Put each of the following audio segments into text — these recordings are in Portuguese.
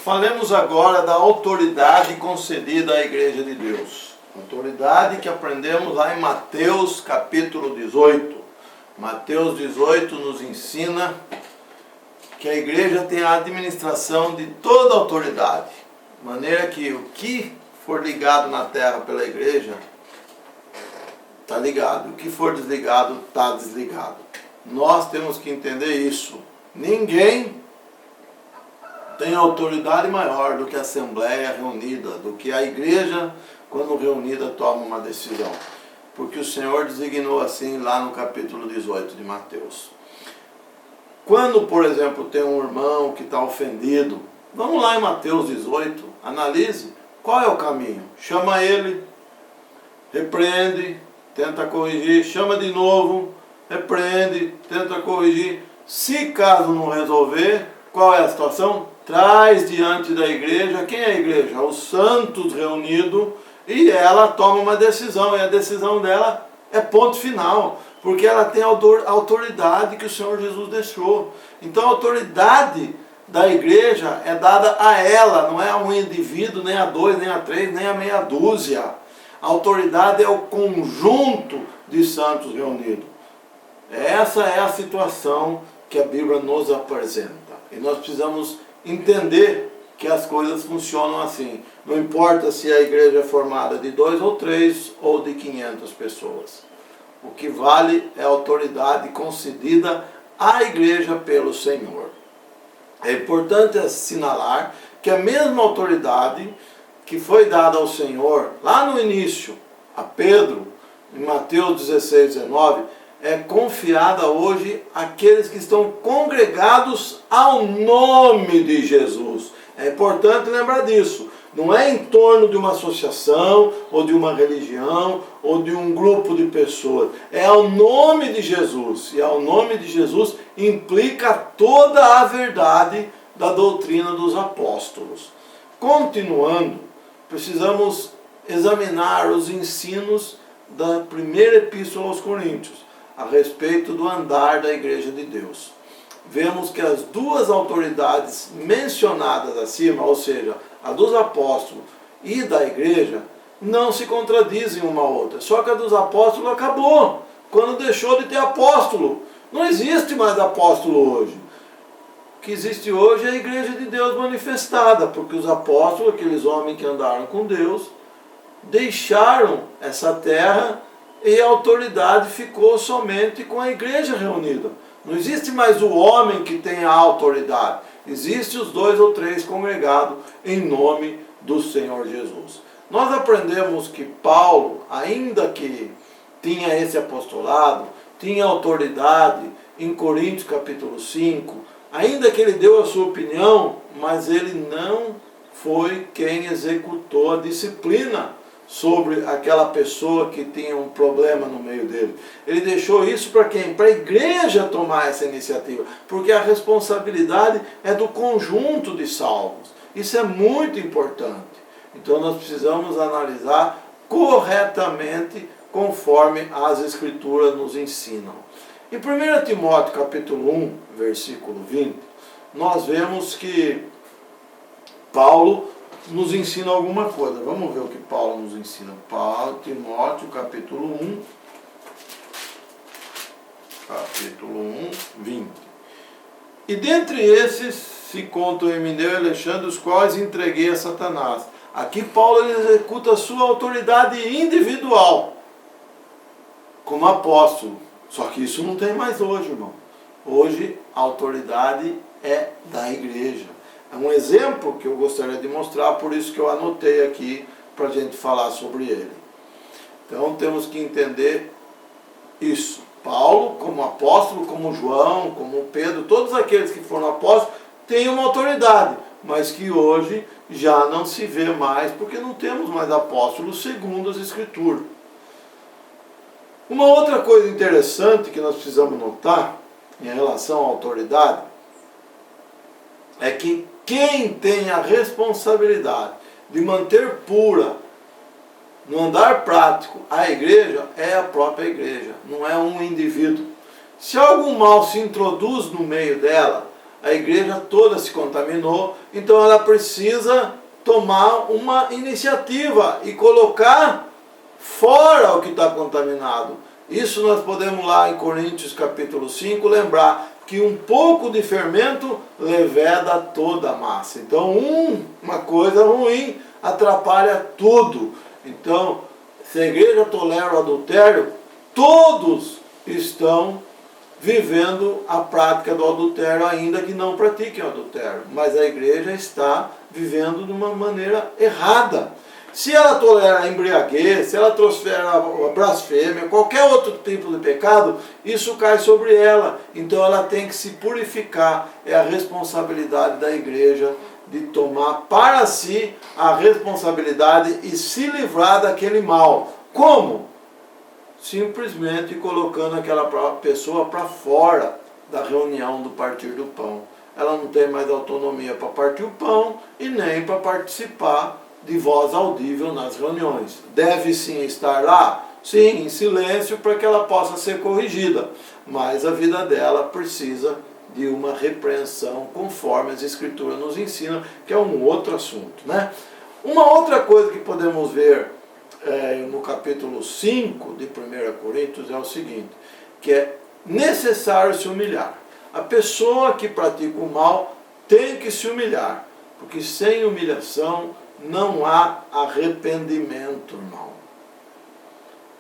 Falemos agora da autoridade concedida à Igreja de Deus. Autoridade que aprendemos lá em Mateus capítulo 18. Mateus 18 nos ensina que a igreja tem a administração de toda a autoridade. De maneira que o que for ligado na terra pela igreja, está ligado. O que for desligado, está desligado. Nós temos que entender isso. Ninguém tem autoridade maior do que a Assembleia reunida, do que a igreja, quando reunida, toma uma decisão. Porque o Senhor designou assim lá no capítulo 18 de Mateus. Quando, por exemplo, tem um irmão que está ofendido, vamos lá em Mateus 18, analise qual é o caminho. Chama ele, repreende, tenta corrigir, chama de novo, repreende, tenta corrigir. Se caso não resolver, qual é a situação? Traz diante da igreja. Quem é a igreja? Os santos reunidos, e ela toma uma decisão, e a decisão dela é ponto final, porque ela tem a autoridade que o Senhor Jesus deixou. Então a autoridade da igreja é dada a ela, não é a um indivíduo, nem a dois, nem a três, nem a meia dúzia. A autoridade é o conjunto de santos reunidos. Essa é a situação que a Bíblia nos apresenta. E nós precisamos entender que as coisas funcionam assim. Não importa se a igreja é formada de 2 ou 3 ou de 500 pessoas. O que vale é a autoridade concedida à igreja pelo Senhor. É importante assinalar que a mesma autoridade que foi dada ao Senhor lá no início, a Pedro, em Mateus 16, 19, é confiada hoje àqueles que estão congregados ao nome de Jesus. É importante lembrar disso. Não é em torno de uma associação, ou de uma religião, ou de um grupo de pessoas. É ao nome de Jesus. E ao nome de Jesus implica toda a verdade da doutrina dos apóstolos. Continuando, precisamos examinar os ensinos da primeira epístola aos Coríntios, a respeito do andar da igreja de Deus. Vemos que as duas autoridades mencionadas acima, ou seja, a dos apóstolos e da igreja, não se contradizem uma à outra. Só que a dos apóstolos acabou, quando deixou de ter apóstolo. Não existe mais apóstolo hoje. O que existe hoje é a igreja de Deus manifestada, porque os apóstolos, aqueles homens que andaram com Deus, deixaram essa terra e a autoridade ficou somente com a igreja reunida. Não existe mais o homem que tem a autoridade. Existem os 2 ou 3 congregados em nome do Senhor Jesus. Nós aprendemos que Paulo, ainda que tinha esse apostolado, tinha autoridade em Coríntios capítulo 5, ainda que ele deu a sua opinião, mas ele não foi quem executou a disciplina sobre aquela pessoa que tinha um problema no meio dele. Ele deixou isso para quem? Para a igreja tomar essa iniciativa, porque a responsabilidade é do conjunto de salvos. Isso é muito importante. Então nós precisamos analisar corretamente conforme as Escrituras nos ensinam. Em 1 Timóteo capítulo 1, versículo 20, nós vemos que Paulo nos ensina alguma coisa. Vamos ver o que Paulo nos ensina. Timóteo, capítulo 1, 20. E dentre esses se contam Emineu e Alexandre, os quais entreguei a Satanás. Aqui Paulo executa a sua autoridade individual, como apóstolo. Só que isso não tem mais hoje, irmão. Hoje a autoridade é da igreja. É um exemplo que eu gostaria de mostrar, por isso que eu anotei aqui para a gente falar sobre ele. Então temos que entender isso. Paulo, como apóstolo, como João, como Pedro, todos aqueles que foram apóstolos, têm uma autoridade, mas que hoje já não se vê mais, porque não temos mais apóstolos segundo as Escrituras. Uma outra coisa interessante que nós precisamos notar em relação à autoridade é que quem tem a responsabilidade de manter pura, no andar prático, a igreja é a própria igreja, não é um indivíduo. Se algum mal se introduz no meio dela, a igreja toda se contaminou, então ela precisa tomar uma iniciativa e colocar fora o que está contaminado. Isso nós podemos lá em Coríntios capítulo 5 lembrar que um pouco de fermento leveda toda a massa. Então uma coisa ruim atrapalha tudo. Então, se a igreja tolera o adultério, todos estão vivendo a prática do adultério, ainda que não pratiquem o adultério. Mas a igreja está vivendo de uma maneira errada. Se ela tolera a embriaguez, se ela tolera a blasfêmia, qualquer outro tipo de pecado, isso cai sobre ela. Então ela tem que se purificar. É a responsabilidade da igreja de tomar para si a responsabilidade e se livrar daquele mal. Como? Simplesmente colocando aquela pessoa para fora da reunião do partir do pão. Ela não tem mais autonomia para partir o pão e nem para participar de voz audível nas reuniões. Deve sim estar lá? Sim, em silêncio, para que ela possa ser corrigida. Mas a vida dela precisa de uma repreensão conforme as Escrituras nos ensinam, que é um outro assunto, né? Uma outra coisa que podemos ver no capítulo 5 de 1 Coríntios é o seguinte, que é necessário se humilhar. A pessoa que pratica o mal tem que se humilhar, porque sem humilhação não há arrependimento, irmão.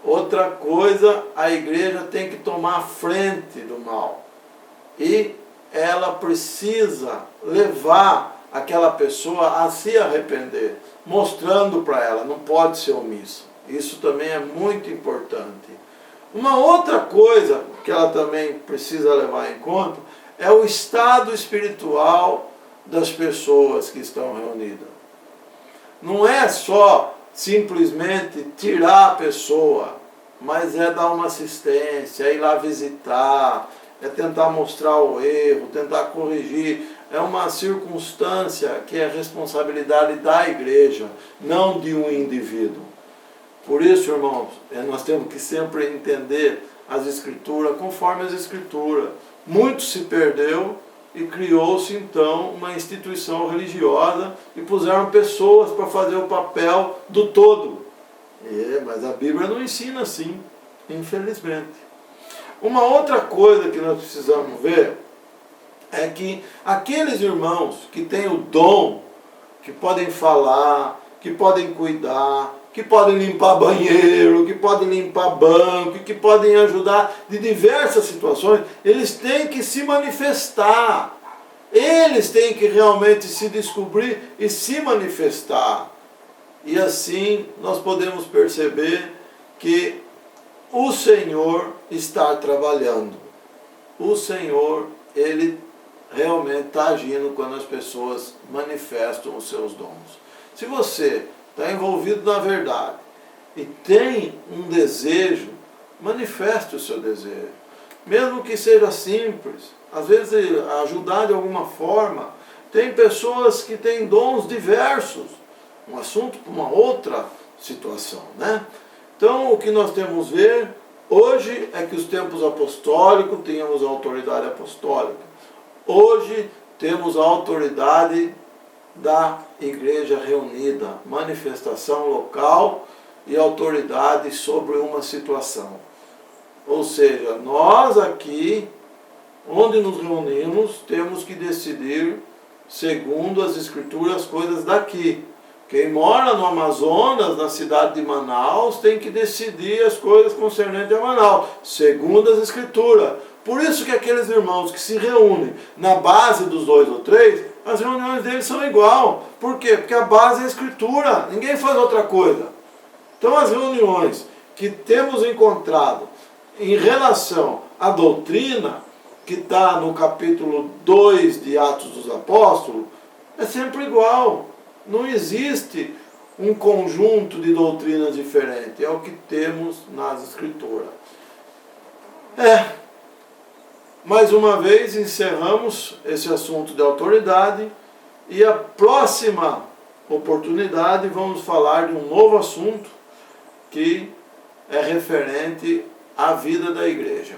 Outra coisa, a igreja tem que tomar a frente do mal. E ela precisa levar aquela pessoa a se arrepender, mostrando para ela, não pode ser omissa. Isso também é muito importante. Uma outra coisa que ela também precisa levar em conta é o estado espiritual das pessoas que estão reunidas. Não é só simplesmente tirar a pessoa, mas é dar uma assistência, é ir lá visitar, é tentar mostrar o erro, tentar corrigir. É uma circunstância que é responsabilidade da igreja, não de um indivíduo. Por isso, irmãos, nós temos que sempre entender as Escrituras conforme as Escrituras. Muito se perdeu e criou-se então uma instituição religiosa e puseram pessoas para fazer o papel do todo. Mas a Bíblia não ensina assim, infelizmente. Uma outra coisa que nós precisamos ver é que aqueles irmãos que têm o dom, que podem falar, que podem cuidar, que podem limpar banheiro, que podem limpar banco, que podem ajudar de diversas situações, eles têm que se manifestar. Eles têm que realmente se descobrir e se manifestar. E assim nós podemos perceber que o Senhor está trabalhando. O Senhor, Ele realmente está agindo quando as pessoas manifestam os seus dons. Se você está envolvido na verdade e tem um desejo, manifeste o seu desejo. Mesmo que seja simples, às vezes ajudar de alguma forma. Tem pessoas que têm dons diversos, um assunto para uma outra situação, né? Então o que nós temos a ver hoje é que os tempos apostólicos tínhamos a autoridade apostólica. Hoje temos a autoridade da igreja reunida, manifestação local e autoridade sobre uma situação. Ou seja, nós aqui, onde nos reunimos, temos que decidir, segundo as Escrituras, as coisas daqui. Quem mora no Amazonas, na cidade de Manaus, tem que decidir as coisas concernentes a Manaus, segundo as Escrituras. Por isso que aqueles irmãos que se reúnem na base dos 2 ou 3, as reuniões deles são igual. Por quê? Porque a base é a Escritura, ninguém faz outra coisa. Então as reuniões que temos encontrado em relação à doutrina, que está no capítulo 2 de Atos dos Apóstolos, é sempre igual. Não existe um conjunto de doutrinas diferentes. É o que temos nas Escrituras. Mais uma vez encerramos esse assunto de autoridade e a próxima oportunidade vamos falar de um novo assunto que é referente à vida da igreja.